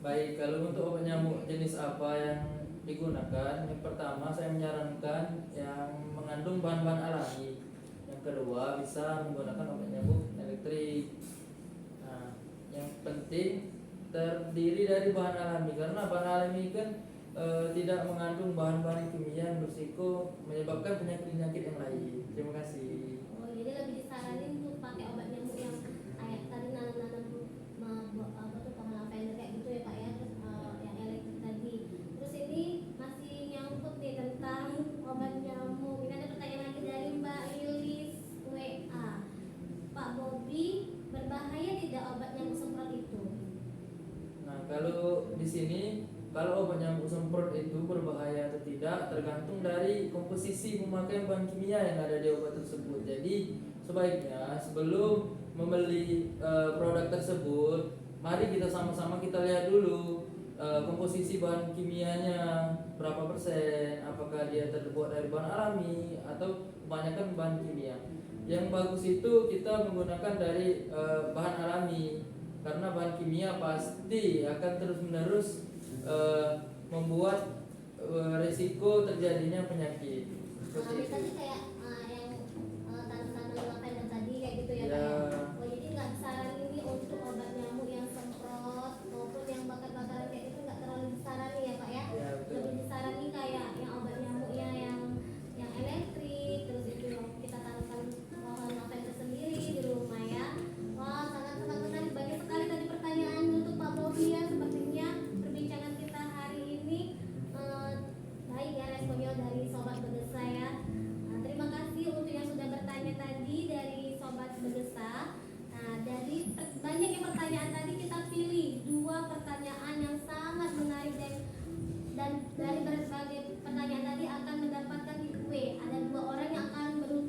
Baik, kalau untuk obat nyamuk jenis apa yang digunakan, yang pertama saya menyarankan yang mengandung bahan-bahan alami. Yang kedua bisa menggunakan obat nyamuk elektrik. Nah, yang penting terdiri dari bahan alami karena bahan alami kan tidak mengandung bahan-bahan kimia yang berisiko menyebabkan penyakit-penyakit yang lain. Terima kasih. Oh, jadi lebih disaranin untuk pakai obat nyamuk yang kayak tadi nanam-nanam apa tuh pohon lavender kayak gitu ya Pak ya. Terus yang elektrik tadi. Terus ini masih nyangkut nih tentang obat nyamuk. Ini ada pertanyaan lagi dari Mbak Lilis WA. Pak Bobi, berbahaya tidak obat nyamuk semprot itu? Nah, kalau di sini kalau obat nyamuk semprot itu berbahaya atau tidak tergantung dari komposisi pemakaian bahan kimia yang ada di obat tersebut. Jadi sebaiknya sebelum membeli produk tersebut, mari kita sama-sama kita lihat dulu komposisi bahan kimianya berapa persen, apakah dia terbuat dari bahan alami atau kebanyakan bahan kimia. Yang bagus itu kita menggunakan dari bahan alami karena bahan kimia pasti akan terus-menerus membuat risiko terjadinya penyakit. Seperti Tadi itu. kayak yang tanam-tanam lavender tadi kayak gitu ya Ya. Pak ya. Oh, jadi nggak disaranin ini untuk obat nyamuk yang semprot maupun yang bakar-bakaran kayak itu nggak terlalu disarani ya Pak ya. Ya, betul. Lebih disarani kayak yang obat nyamuknya yang elektrik, terus itu yang kita tanamkan pohon lavender sendiri di rumah ya. Wah, sangat-sangat menarik, banyak sekali tadi pertanyaan untuk Pak Bobi ya. Sepertinya perbincangan kita hari ini baik ya responnya dari Sobat Bedesa ya. Terima kasih untuk yang sudah bertanya tadi dari Sobat Bedesa. Nah, dari banyaknya pertanyaan tadi kita pilih dua pertanyaan yang sangat menarik dan dari berbagai pertanyaan tadi akan mendapatkan giveaway. Ada dua orang yang akan berusaha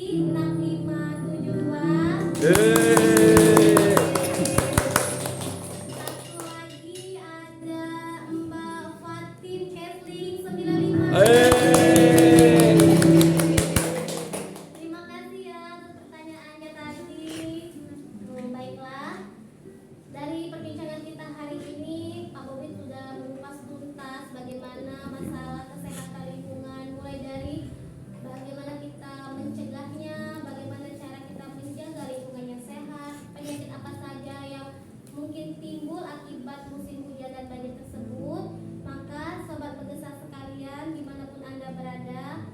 Satu lagi ada Mbak Fatin Kathleen 95. Terima kasih ya atas pertanyaannya tadi. Baiklah, dari perbincangan kita hari ini, Pak Bobi sudah mengupas tuntas bagaimana masalah kesehatan lingkungan, mulai dari bagaimana kita mencegahnya, bagaimana cara kita menjaga lingkungan yang sehat, penyakit apa saja yang mungkin timbul akibat musim hujan dan banjir tersebut. Maka sobat Begesa sekalian, dimanapun Anda berada,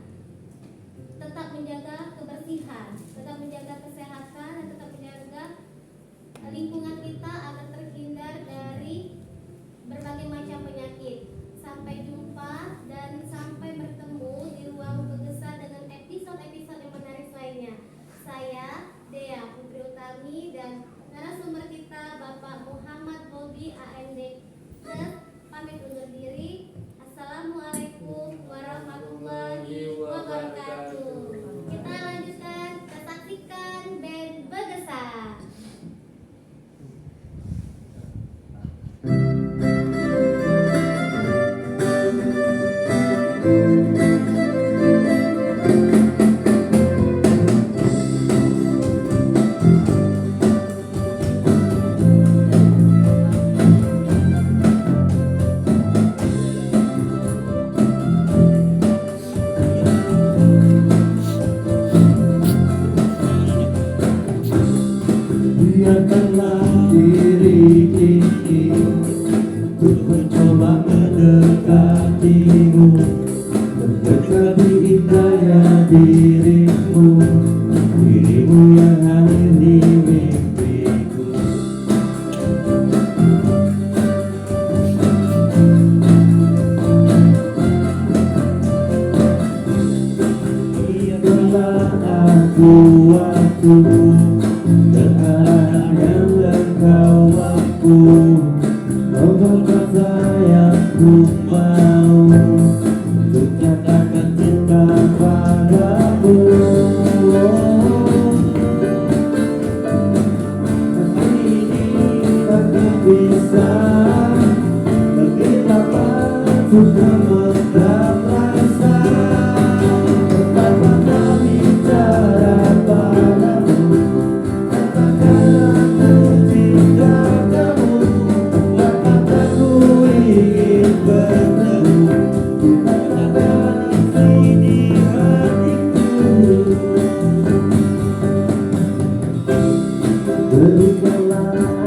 tetap menjaga kebersihan, tetap menjaga kesehatan, dan tetap menjaga lingkungan kita agar terhindar dari berbagai macam penyakit. Sampai jumpa dan sampai bertemu di ruang Begesa dengan episode-episode yang menarik lainnya. Saya Dea Putri Utami dan narasumber kita Bapak Muhammad Bobi AMD pamit undur diri. Assalamualaikum warahmatullahi wabarakatuh. Kita lanjutkan, kita saksikan band Begesa. Biarkanlah diri ini untuk mencoba mendekatimu, mendekati indahnya dirimu, dirimu yang hadir di mimpiku. Biarkanlah aku waktu terarah yang engkau mampu, kau kata yang ku mau untuk nyatakan cinta padamu. Tapi ini tak bisa lebih lama sudah mendam rasa. Betapa kau bicara padamu, berikanlah